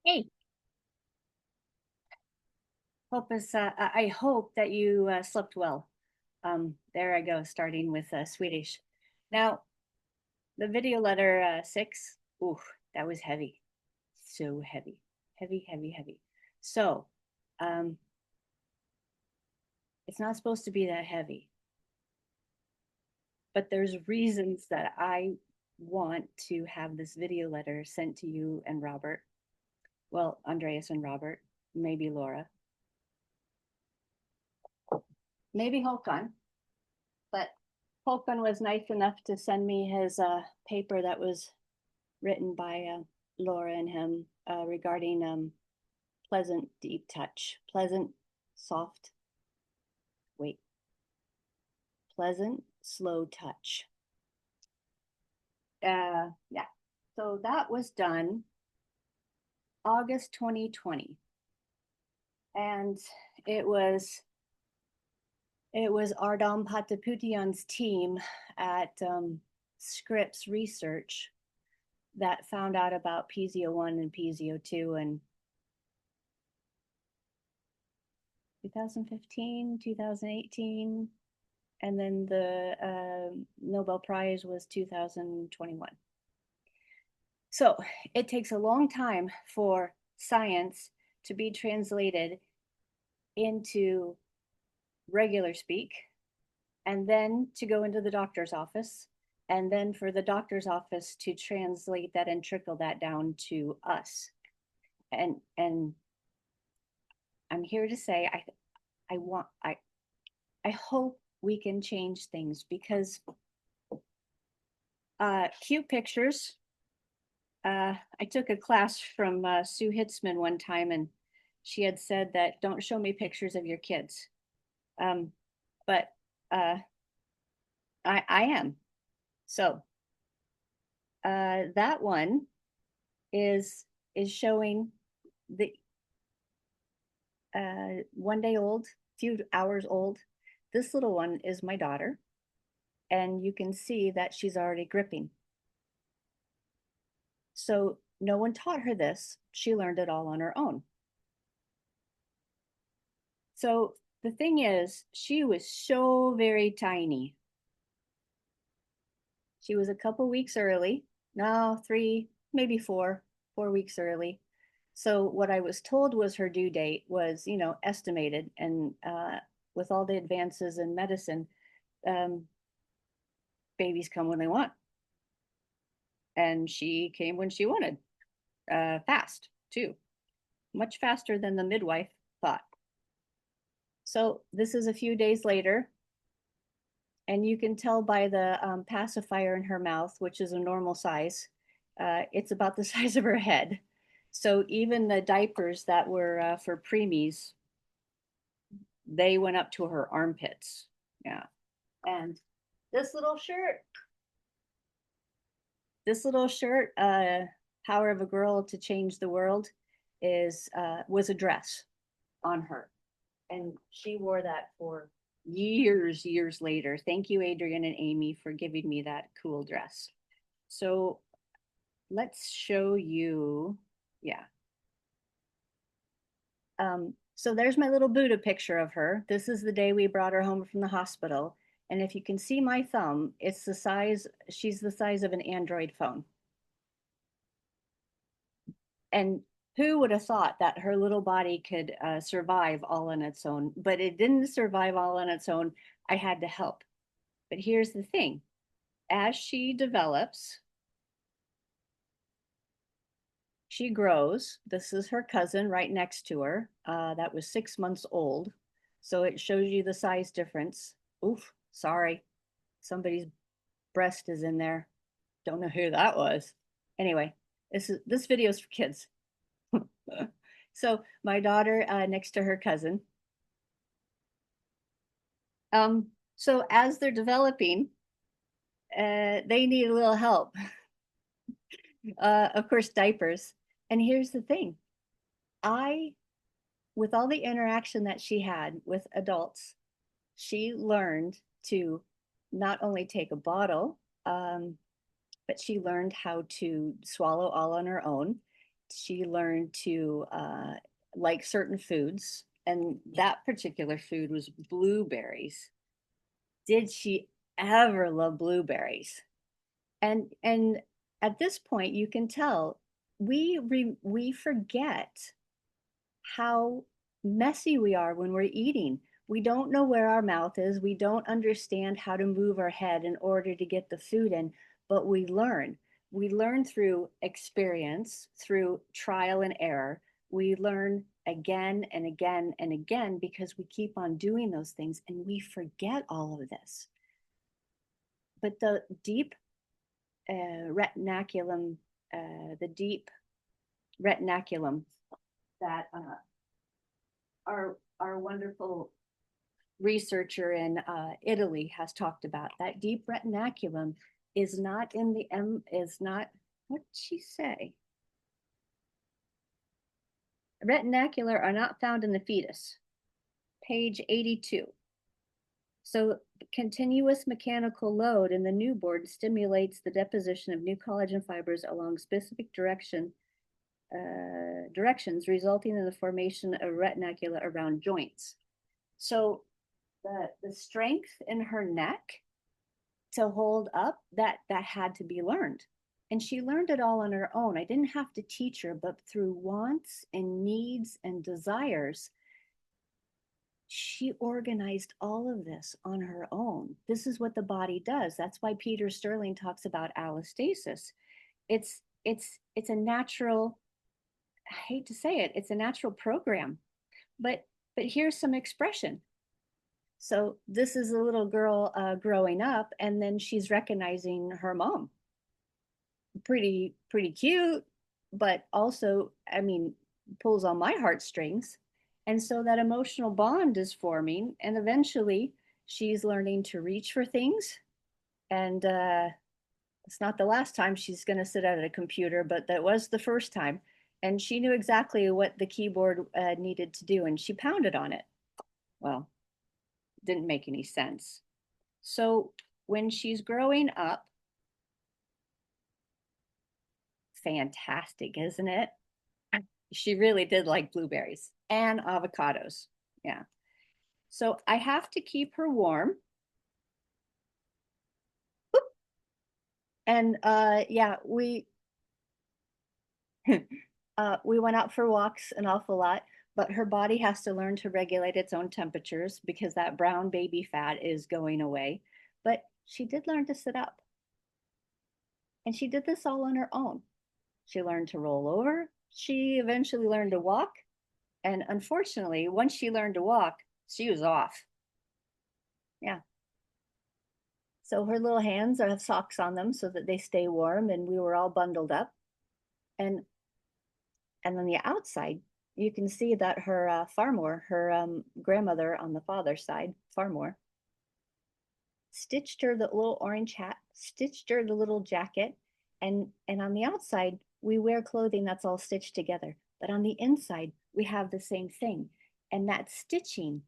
Hey, I hope that you slept well. There I go, starting with Swedish. Now, the video letter six, ooh, that was heavy. So heavy, heavy, heavy, heavy. So, um, it's not supposed to be that heavy, but there's reasons that I want to have this video letter sent to you and Robert. Well, Andreas and Robert, maybe Laura, maybe Håkan. But Håkan was nice enough to send me his paper that was written by Laura and him regarding pleasant deep touch, pleasant soft, wait, pleasant slow touch. Yeah, so that was done August 2020, and it was it was Ardam Pataputian's team at Scripps Research that found out about PZO1 and PZO2 in 2015, 2018, and then the Nobel Prize was 2021. So it takes a long time for science to be translated into regular speak, and then to go into the doctor's office, and then for the doctor's office to translate that and trickle that down to us. And I'm here to say I want I hope we can change things because cute pictures. I took a class from Sue Hitzman one time, and she had said that don't show me pictures of your kids. Um, but uh, I am. So that one is is showing the 1 day old, few hours old. This little one is my daughter, and you can see that she's already gripping. So no one taught her this. She learned it all on her own. So the thing is, she was so very tiny. She was a couple weeks early. No, three, maybe 4 weeks early. So what I was told was her due date was, estimated. And with all the advances in medicine, um, babies come when they want. And she came when she wanted, fast too, much faster than the midwife thought. So this is a few days later, and you can tell by the pacifier in her mouth, which is a normal size. It's about the size of her head. So even the diapers that were for preemies, they went up to her armpits. Yeah. And this little shirt, this little shirt, Power of a Girl to Change the World, is was a dress on her. And she wore that for years later. Thank you, Adrian and Amy, for giving me that cool dress. So let's show you. Yeah. So there's my little Buddha picture of her. This is the day we brought her home from the hospital. And if you can see my thumb, it's the size, she's the size of an Android phone. And who would have thought that her little body could survive all on its own? But it didn't survive all on its own. I had to help. But here's the thing, as she develops, she grows. This is her cousin right next to her. That was 6 months old. So it shows you the size difference. Oof, sorry. Somebody's breast is in there. Don't know who that was. Anyway, this video is for kids. So my daughter next to her cousin. So as they're developing, they need a little help. Of course, diapers. And here's the thing. I, with all the interaction that she had with adults, she learned to not only take a bottle, but she learned how to swallow all on her own. She learned to like certain foods, and that particular food was blueberries. Did she ever love blueberries? And at this point, you can tell we forget how messy we are when we're eating. We don't know where our mouth is. We don't understand how to move our head in order to get the food in, but we learn. We learn through experience, through trial and error. We learn again and again and again because we keep on doing those things and we forget all of this. But the deep retinaculum, the deep retinaculum that our wonderful researcher in Italy has talked about. That deep retinaculum is not in the is not, what did she say? Retinacular are not found in the fetus. Page 82. So continuous mechanical load in the newborn stimulates the deposition of new collagen fibers along specific directions, resulting in the formation of retinacula around joints. So the strength in her neck to hold up, that had to be learned. And she learned it all on her own. I didn't have to teach her, but through wants and needs and desires, she organized all of this on her own. This is what the body does. That's why Peter Sterling talks about allostasis. It's a natural, I hate to say it, it's a natural program. But here's some expression. So this is a little girl growing up, and then she's recognizing her mom. Pretty cute, but also, I mean, pulls on my heartstrings. And so that emotional bond is forming, and eventually she's learning to reach for things. And it's not the last time she's going to sit at a computer, but that was the first time. And she knew exactly what the keyboard needed to do, and she pounded on it. Well, didn't make any sense. So when she's growing up, fantastic, isn't it? She really did like blueberries and avocados. Yeah. So I have to keep her warm. And yeah, we went out for walks an awful lot, but her body has to learn to regulate its own temperatures because that brown baby fat is going away. But she did learn to sit up. And she did this all on her own. She learned to roll over. She eventually learned to walk. And unfortunately, once she learned to walk, she was off. Yeah. So her little hands have socks on them so that they stay warm, and we were all bundled up. And and on the outside, you can see that her Farmore, her grandmother on the father's side, Farmore, stitched her the little orange hat, stitched her the little jacket, and on the outside we wear clothing that's all stitched together, but on the inside we have the same thing, and that stitching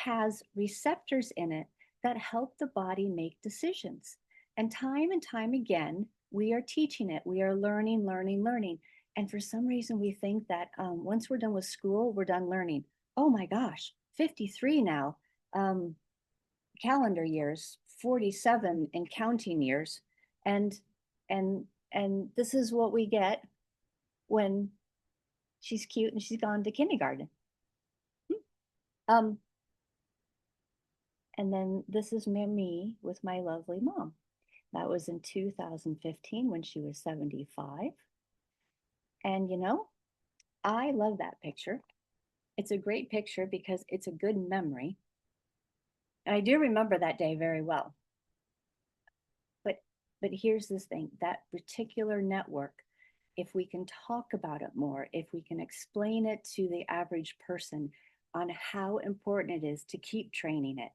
has receptors in it that help the body make decisions. And time again, we are teaching it. We are learning. And for some reason, we think that once we're done with school, we're done learning. Oh my gosh, 53 now. Calendar years, 47 and counting years. And and and this is what we get when she's cute and she's gone to kindergarten. Um, and then this is me with my lovely mom. That was in 2015 when she was 75. And you know, I love that picture. It's a great picture because it's a good memory. And I do remember that day very well. But but here's this thing, that particular network, if we can talk about it more, if we can explain it to the average person on how important it is to keep training it.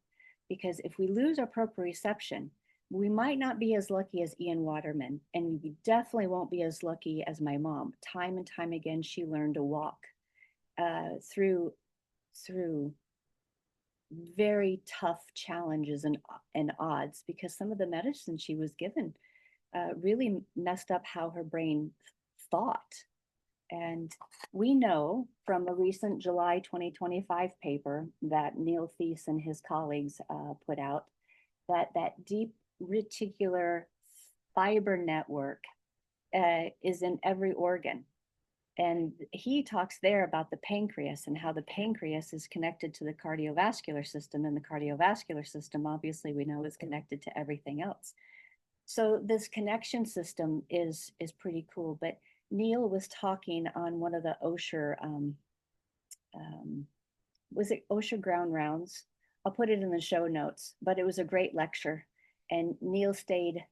Because if we lose our proprioception, we might not be as lucky as Ian Waterman, and we definitely won't be as lucky as my mom. Time and time again, she learned to walk through very tough challenges and odds, because some of the medicine she was given really messed up how her brain thought. And we know from a recent July 2025 paper that Neil Thies and his colleagues put out that deep reticular fiber network is in every organ. And he talks there about the pancreas and how the pancreas is connected to the cardiovascular system. And the cardiovascular system, obviously, we know is connected to everything else. So this connection system is pretty cool. But Neil was talking on one of the OSHA, um, was it OSHA ground rounds? I'll put it in the show notes, but it was a great lecture. And Neil stayed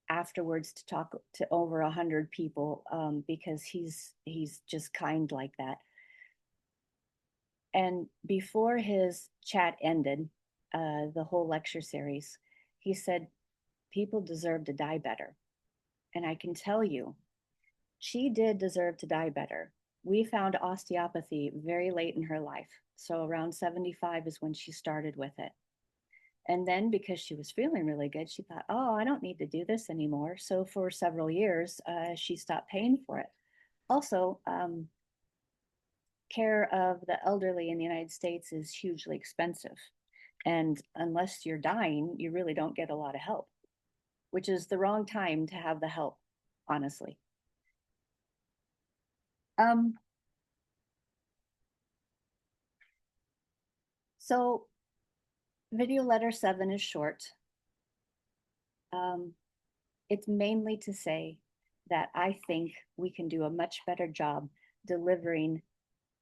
afterwards to talk to over 100 people because he's just kind like that. And before his chat ended, the whole lecture series, he said, people deserve to die better. And I can tell you, she did deserve to die better. We found osteopathy very late in her life. So around 75 is when she started with it. And then because she was feeling really good, she thought, oh, I don't need to do this anymore. So for several years, she stopped paying for it. Also, care of the elderly in the United States is hugely expensive. And unless you're dying, you really don't get a lot of help, which is the wrong time to have the help, honestly. Um, so video letter 7 is short. Um, it's mainly to say that I think we can do a much better job delivering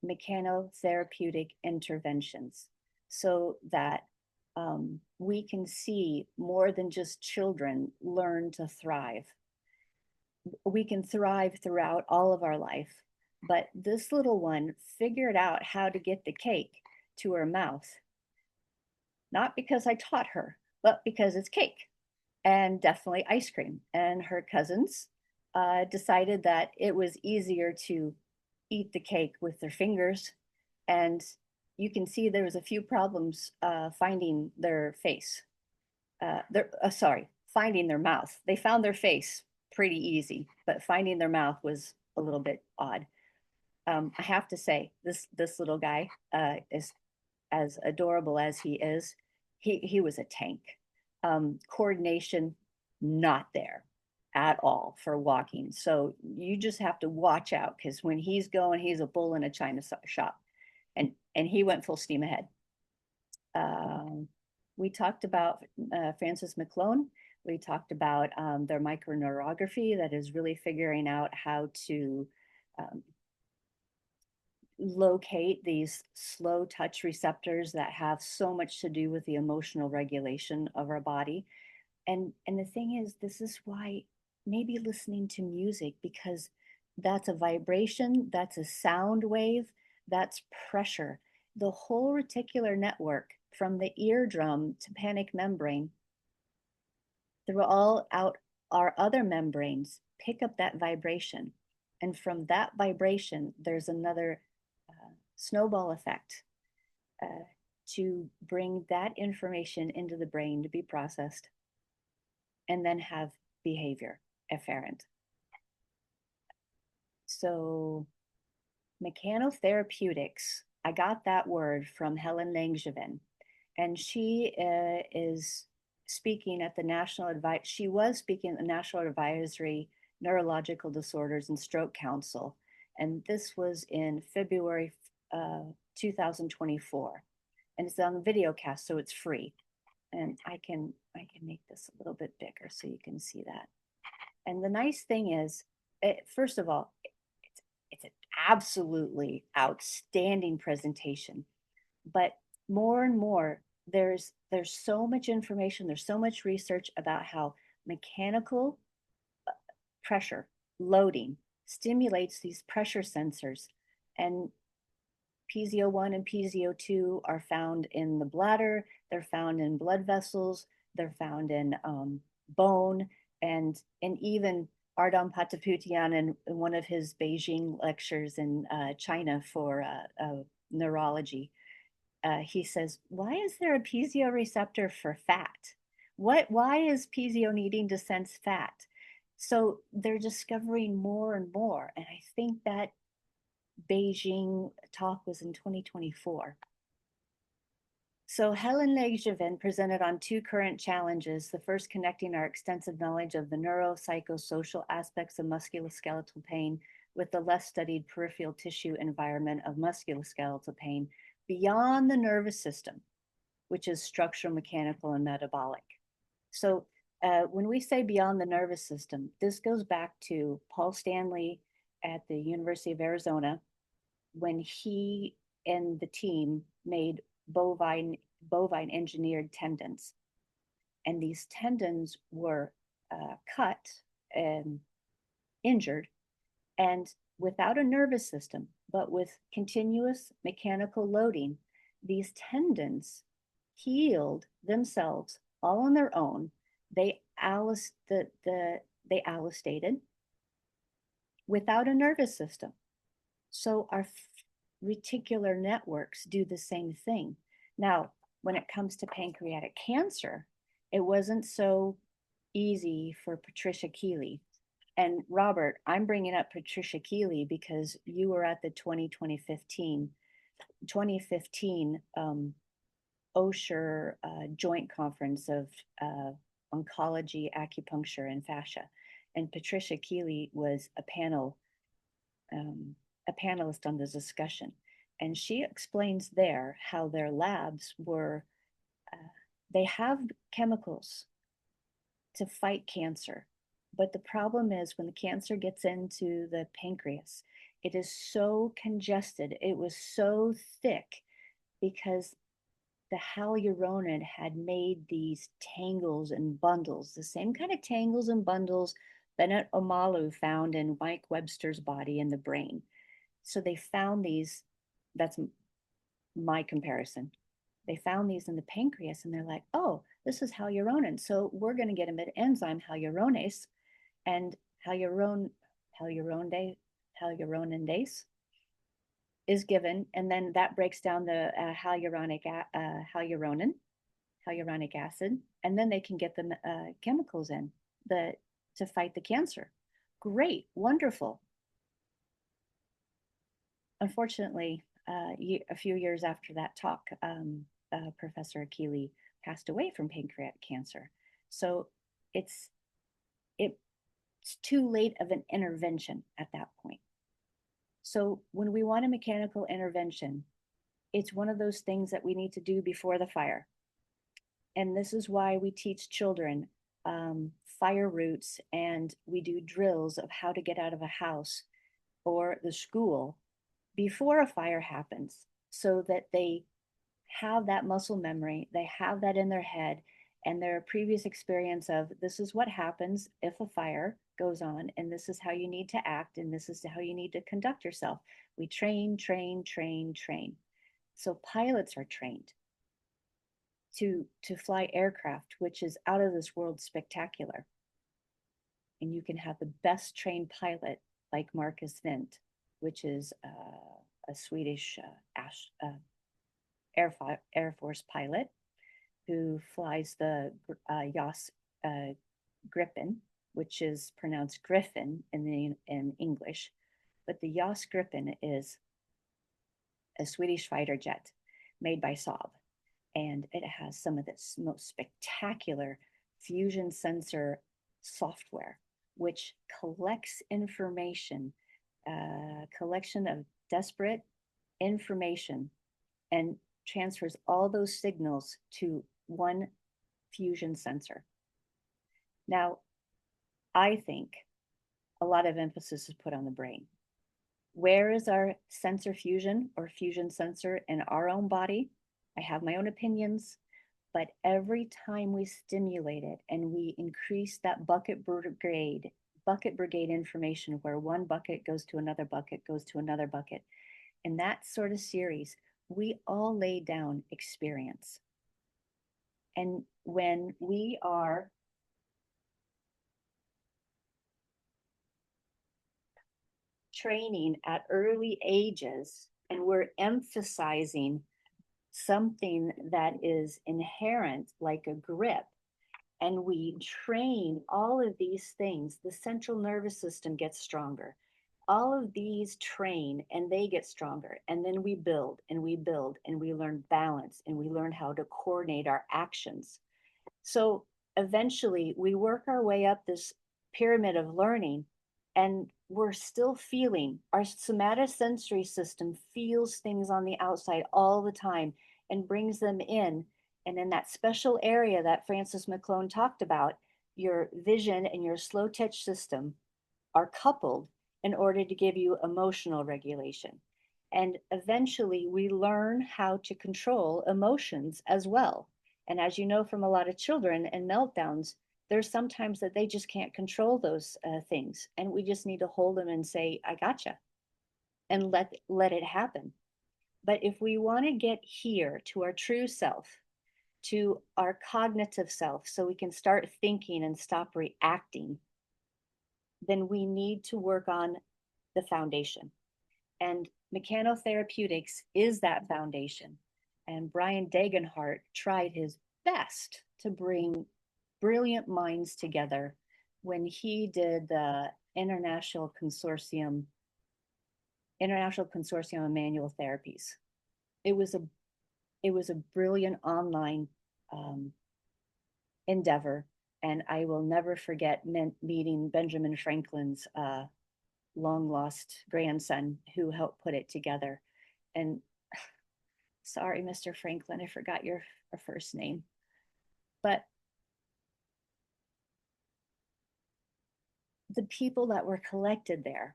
mechano-therapeutic interventions so that we can see more than just children learn to thrive. We can thrive throughout all of our life, but this little one figured out how to get the cake to her mouth, not because I taught her, but because it's cake and definitely ice cream. And her cousins decided that it was easier to eat the cake with their fingers. And you can see there was a few problems finding their face. Sorry, finding their mouth. They found their face pretty easy, but finding their mouth was a little bit odd. I have to say, this little guy is as adorable as he is. He was a tank. Coordination not there at all for walking. So you just have to watch out because when he's going, he's a bull in a china shop, and he went full steam ahead. We talked about Francis McClone. We talked about their microneurography that is really figuring out how to locate these slow touch receptors that have so much to do with the emotional regulation of our body. And the thing is, this is why maybe listening to music, because that's a vibration, that's a sound wave, that's pressure. The whole reticular network from the eardrum to panic membrane through all out our other membranes pick up that vibration. And from that vibration, there's another snowball effect to bring that information into the brain to be processed and then have behavior afferent. So mechano-therapeutics, I got that word from Helen Langevin, and she is speaking at the she was speaking at the National Advisory Neurological Disorders and Stroke Council, and this was in February 2024, and it's on the video cast, so it's free. And I can make this a little bit bigger so you can see that. And the nice thing is, first of all, it's an absolutely outstanding presentation. But more and more, there's so much information, there's so much research about how mechanical pressure loading stimulates these pressure sensors, and PZO1 and PZO2 are found in the bladder, they're found in blood vessels, they're found in bone, and even Ardam Pataputian in one of his Beijing lectures in China for neurology, he says, why is there a piezo receptor for fat? Why is piezo needing to sense fat? So they're discovering more and more. And I think that Beijing talk was in 2024. So Helen Leggevin presented on two current challenges. The first, connecting our extensive knowledge of the neuropsychosocial aspects of musculoskeletal pain with the less studied peripheral tissue environment of musculoskeletal pain beyond the nervous system, which is structural, mechanical, and metabolic. So when we say beyond the nervous system, this goes back to Paul Stanley at the University of Arizona when he and the team made bovine engineered tendons. And these tendons were cut and injured, and without a nervous system, but with continuous mechanical loading, these tendons healed themselves all on their own. They allostated without a nervous system. So our reticular networks do the same thing. Now, when it comes to pancreatic cancer, it wasn't so easy for Patricia Keeley. And Robert, I'm bringing up Patricia Keeley because you were at the 2015 OSHR joint conference of oncology, acupuncture, and fascia. And Patricia Keeley was a panelist on the discussion. And she explains there how their labs were, they have chemicals to fight cancer. But the problem is when the cancer gets into the pancreas, it is so congested. It was so thick because the hyaluronate had made these tangles and bundles, the same kind of tangles and bundles Bennett Omalu found in Mike Webster's body in the brain. So they found these, that's my comparison. They found these in the pancreas and they're like, oh, this is hyaluronan. So we're going to get an enzyme hyaluronase, and hyaluronidase is given, and then that breaks down the hyaluronic acid, and then they can get the chemicals in to fight the cancer. Great, wonderful. Unfortunately, a few years after that talk, Professor Keeley passed away from pancreatic cancer. So it's too late of an intervention at that point. So when we want a mechanical intervention, it's one of those things that we need to do before the fire. And this is why we teach children fire routes, and we do drills of how to get out of a house or the school before a fire happens, so that they have that muscle memory, they have that in their head, and their previous experience of this is what happens if a fire goes on, and this is how you need to act, and this is how you need to conduct yourself. We train, train, train, train. So pilots are trained to fly aircraft, which is out of this world spectacular. And you can have the best trained pilot like Marcus Vint, which is a Swedish Air Force pilot who flies the JAS Gripen, which is pronounced Griffin in English, but the JAS Gripen is a Swedish fighter jet made by Saab, and it has some of the most spectacular fusion sensor software, which collects information, collection of disparate information, and transfers all those signals to one fusion sensor. Now, I think a lot of emphasis is put on the brain. Where is our sensor fusion or fusion sensor in our own body? I have my own opinions, but every time we stimulate it and we increase that bucket brigade information, where one bucket goes to another bucket, goes to another bucket, in that sort of series, we all lay down experience. And when we are training at early ages and we're emphasizing something that is inherent, like a grip, and we train all of these things, the central nervous system gets stronger. all of these train and they get stronger. And then we build and we build and we learn balance and we learn how to coordinate our actions. So eventually we work our way up this pyramid of learning, and we're still feeling, our somatosensory system feels things on the outside all the time and brings them in. And in that special area that Francis McClone talked about, your vision and your slow touch system are coupled in order to give you emotional regulation. And eventually, we learn how to control emotions as well. And as you know from a lot of children and meltdowns, there's sometimes that they just can't control those things. And we just need to hold them and say, I gotcha, and let it happen. But if we want to get here to our true self, to our cognitive self, so we can start thinking and stop reacting, then we need to work on the foundation. And mechano-therapeutics is that foundation. And Brian Dagenhart tried his best to bring brilliant minds together when he did the International Consortium of Manual Therapies. It was a brilliant online endeavor, and I will never forget meeting Benjamin Franklin's long lost grandson who helped put it together. And sorry, Mr. Franklin, I forgot your first name. But the people that were collected there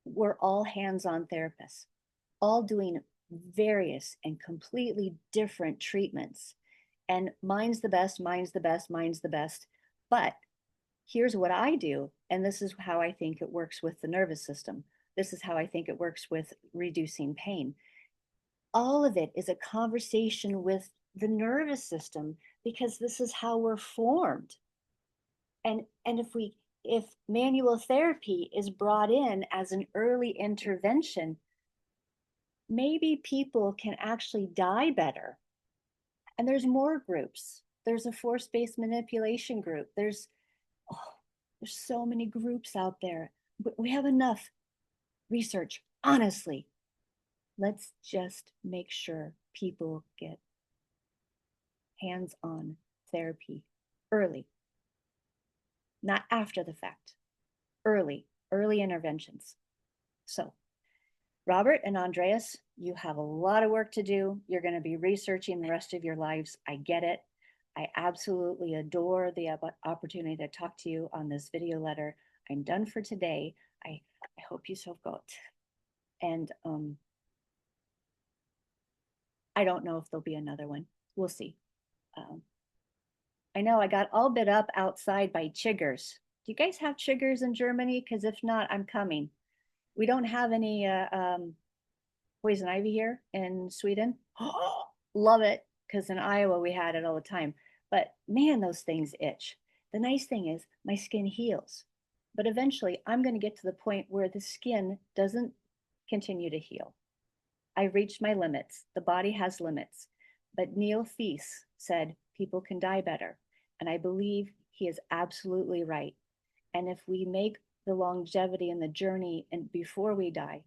were all hands-on therapists, all doing various and completely different treatments. And mine's the best, mine's the best, mine's the best. But here's what I do, and this is how I think it works with the nervous system. This is how I think it works with reducing pain. All of it is a conversation with the nervous system, because this is how we're formed. And if manual therapy is brought in as an early intervention, maybe people can actually die better. And there's more groups. There's a force-based manipulation group. There's so many groups out there. We have enough research, honestly. Let's just make sure people get hands-on therapy early, not after the fact. Early interventions. So, Robert and Andreas, you have a lot of work to do. You're going to be researching the rest of your lives. I get it. I absolutely adore the opportunity to talk to you on this video letter. I'm done for today. I hope you so gut. And I don't know if there'll be another one. We'll see. I know I got all bit up outside by chiggers. Do you guys have chiggers in Germany? Because if not, I'm coming. We don't have any poison ivy here in Sweden. Love it, because in Iowa we had it all the time. But man, those things itch. The nice thing is my skin heals. But eventually I'm going to get to the point where the skin doesn't continue to heal. I've reached my limits. The body has limits. But Neil Thies said people can die better. And I believe he is absolutely right. And if we make the longevity and the journey and before we die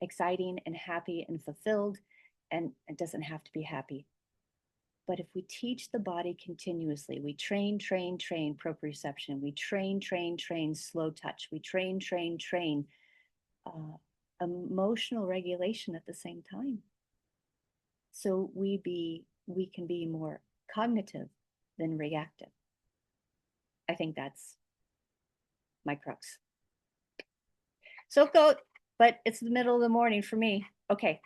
exciting and happy and fulfilled, and it doesn't have to be happy. But if we teach the body continuously, we train proprioception, we train slow touch, we train emotional regulation at the same time. So we can be more cognitive than reactive. I think that's my crux. So goat, but it's the middle of the morning for me. Okay,